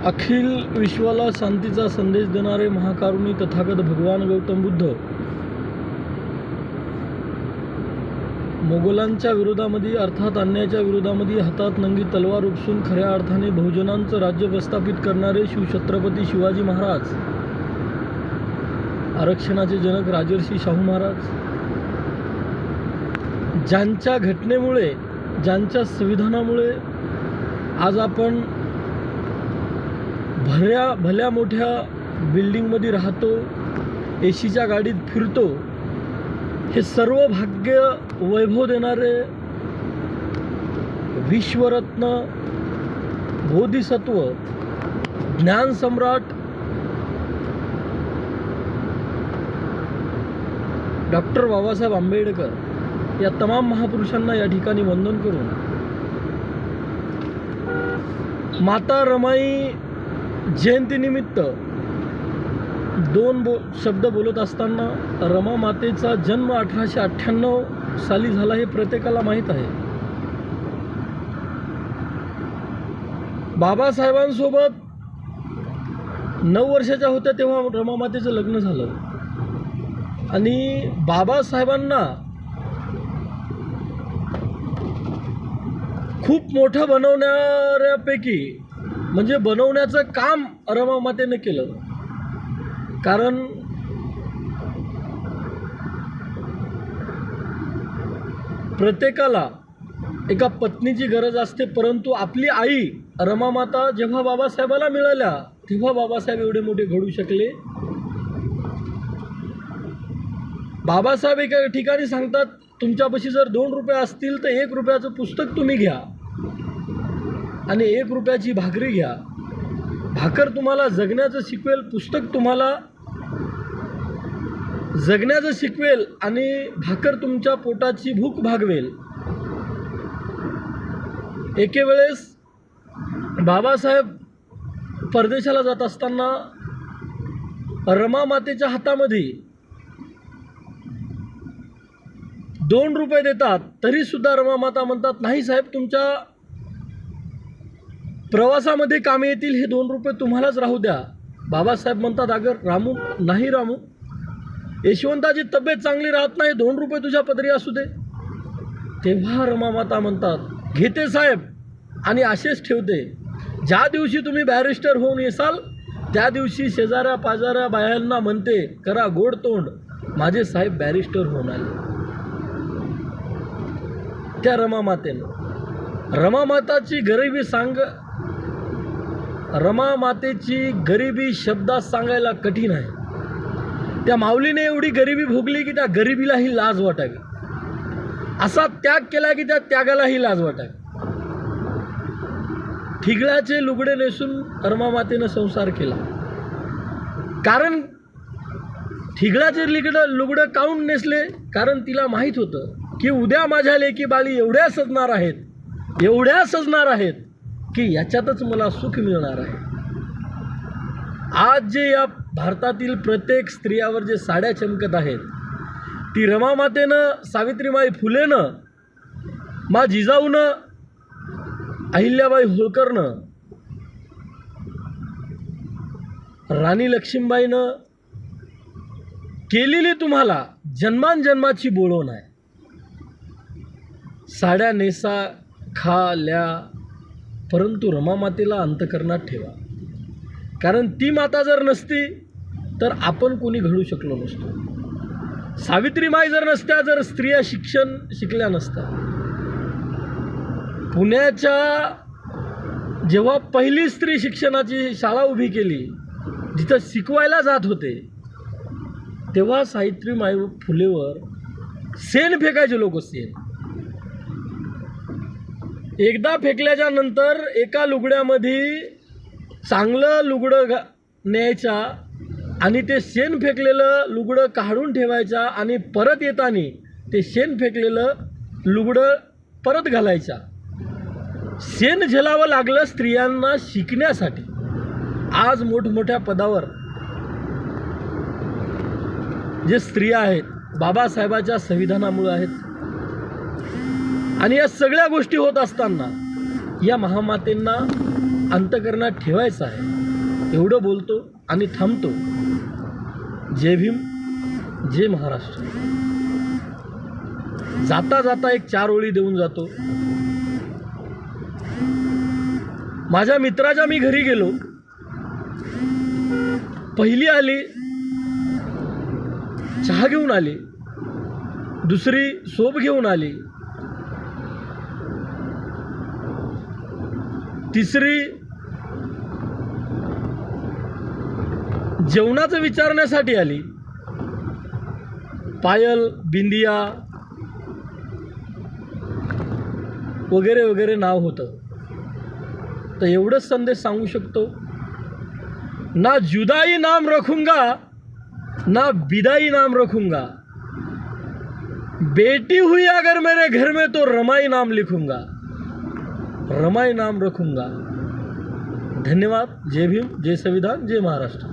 अखिल विश्वाला शांतीचा संदेश देणारे महाकारुणी तथागत भगवान गौतम बुद्ध मोगलांच्या विरोधामध्ये अर्थात अन्यायाच्या विरोधामध्ये हातात नंगी तलवार उपसून खऱ्या अर्थाने बहुजनांचं राज्य प्रस्थापित करणारे शिवछत्रपती शिवाजी महाराज, आरक्षणाचे जनक राजर्षी शाहू महाराज, ज्यांच्या घटनेमुळे, ज्यांच्या संविधानामुळे आज आपण भल्या मोठ्या बिल्डिंगमध्ये राहतो, एसीच्या गाडीत फिरतो, हे सर्व भाग्य वैभव देणारे विश्वरत्न, बोधिसत्व, ज्ञान सम्राट डॉक्टर बाबासाहेब आंबेडकर या तमाम महापुरुषांना या ठिकाणी वंदन करून माता रमाई जयंतीनिमित्त दोन शब्द बोलत असताना, रमा मातेचा जन्म 1898 साली झाला हे प्रत्येकाला माहीत आहे. बाबासाहेबांसोबत 9 वर्षाच्या होत्या तेव्हा रमा मातेचं लग्न झालं आणि बाबासाहेबांना खूप मोठं बनवणाऱ्यापैकी म्हणजे बनवण्याचं काम रमा मातेने केलं. कारण प्रत्येकाला एका पत्नीची गरज असते, परंतु आपली आई रमा माता जेव्हा बाबासाहेबाला मिळाल्या तेव्हा बाबासाहेब एवढे मोठे घडू शकले. बाबासाहेब एका ठिकाणी सांगतात, तुमच्यापाशी जर 2 रुपये असतील तर 1 रुपयाचं पुस्तक तुम्ही घ्या आणि 1 रुपयाची भाकरी घ्या. भाकर तुम्हाला जगण्याचं शिकवेल, पुस्तक तुम्हाला जगण्याचं शिकवेल आणि भाकर तुमच्या पोटाची भूक भागवेल. एके वेळेस बाबासाहेब परदेशाला जात असताना रमा मातेच्या हातामध्ये 2 रुपये देतात, तरीसुद्धा रमा माता म्हणतात, नाही साहेब, तुमच्या प्रवासामध्ये कामे येतील, हे 2 रुपये तुम्हालाच राहू द्या. बाबासाहेब म्हणतात, अगर रामू, नाही रामू, यशवंताची तब्येत चांगली राहत नाही, 2 रुपये तुझ्या पदरी असू दे. तेव्हा रमा माता म्हणतात, घेते साहेब, आणि असेच ठेवते. ज्या दिवशी तुम्ही बॅरिस्टर होऊन येसाल त्या दिवशी शेजाऱ्या पाजाऱ्या बायांना म्हणते, करा गोड तोंड, माझे साहेब बॅरिस्टर होऊन आले. त्या रमा मातेनं, रमा माताची गरिबी रमा मातेची गरिबी शब्दात सांगायला कठीण आहे. त्या माऊलीने एवढी गरिबी भोगली की त्या गरिबीलाही लाज वाटावी, असा त्याग केला की त्या त्यागालाही लाज वाटावी. ठिगळाचे लुगडे नेसून रमा मातेनं संसार केला. कारण ठिगळाचे लुगडं काऊन नेसले? कारण तिला माहीत होतं की उद्या माझ्या लेकी बाळी एवढ्या सजणार आहेत की याच्यातच मला सुख मिळणार आहे. आज जे या भारतातील प्रत्येक स्त्रियावर जे साड्या चमकत आहेत, ती रमा मातेनं, सावित्रीबाई फुलेनं, मा जिजाऊनं, अहिल्याबाई होळकरनं, राणी लक्ष्मीबाईनं केलेली तुम्हाला जन्मांजन्माची बोलवण आहे. साड्या नेसा, खा, ल्या, परंतु रमा मातेला अंतःकरणात ठेवा. कारण ती माता जर नसती तर आपण कोणी घडू शकलो नसतो. सावित्रीबाई जर नसत्या, जर स्त्रिया शिक्षण शिकल्या नसत्या. पुण्याच्या जेव्हा पहिली स्त्री शिक्षणाची शाळा उभी केली, जिथं शिकवायला जात होते, तेव्हा सावित्रीबाई फुलेवर शेण फेकायचे लोक. शेण एकदा फेकल्याच्या नंतर एका लुगड्यामध्ये चांगलं लुगडं न्यायचा आणि ते शेण फेकलेलं लुगडं काढून ठेवायचा आणि परत येताना ते शेण फेकलेलं लुगडं परत घालायचा. शेण झेलावं लागलं स्त्रियांना शिकण्यासाठी. आज मोठमोठ्या पदावर जे स्त्रिया आहेत, बाबासाहेबाच्या संविधानामुळे आहेत. आणि या सगळ्या गोष्टी होत असताना या महामातेंना अंतःकरणात ठेवायचं आहे. एवढं बोलतो आणि थांबतो. जय भीम, जय महाराष्ट्र. जाता जाता एक 4 ओळी देऊन जातो. माझ्या मित्राच्या मी घरी गेलो. पहिली आली, चहा घेऊन आली. दुसरी सोप घेऊन आली. तिसरी जेवणाचं विचारण्यासाठी आली. पायल, बिंदिया वगैरे वगैरे नाव होतं. तर एवढंच संदेश सांगू शकतो, ना जुदाई नाम रखूंगा ना बिदाई नाम रखूंगा, बेटी हुई अगर मेरे घर में तो रमाई नाम लिखूंगा, रमाई नाम रखूंगा. धन्यवाद. जय भीम, जय संविधान, जय महाराष्ट्र.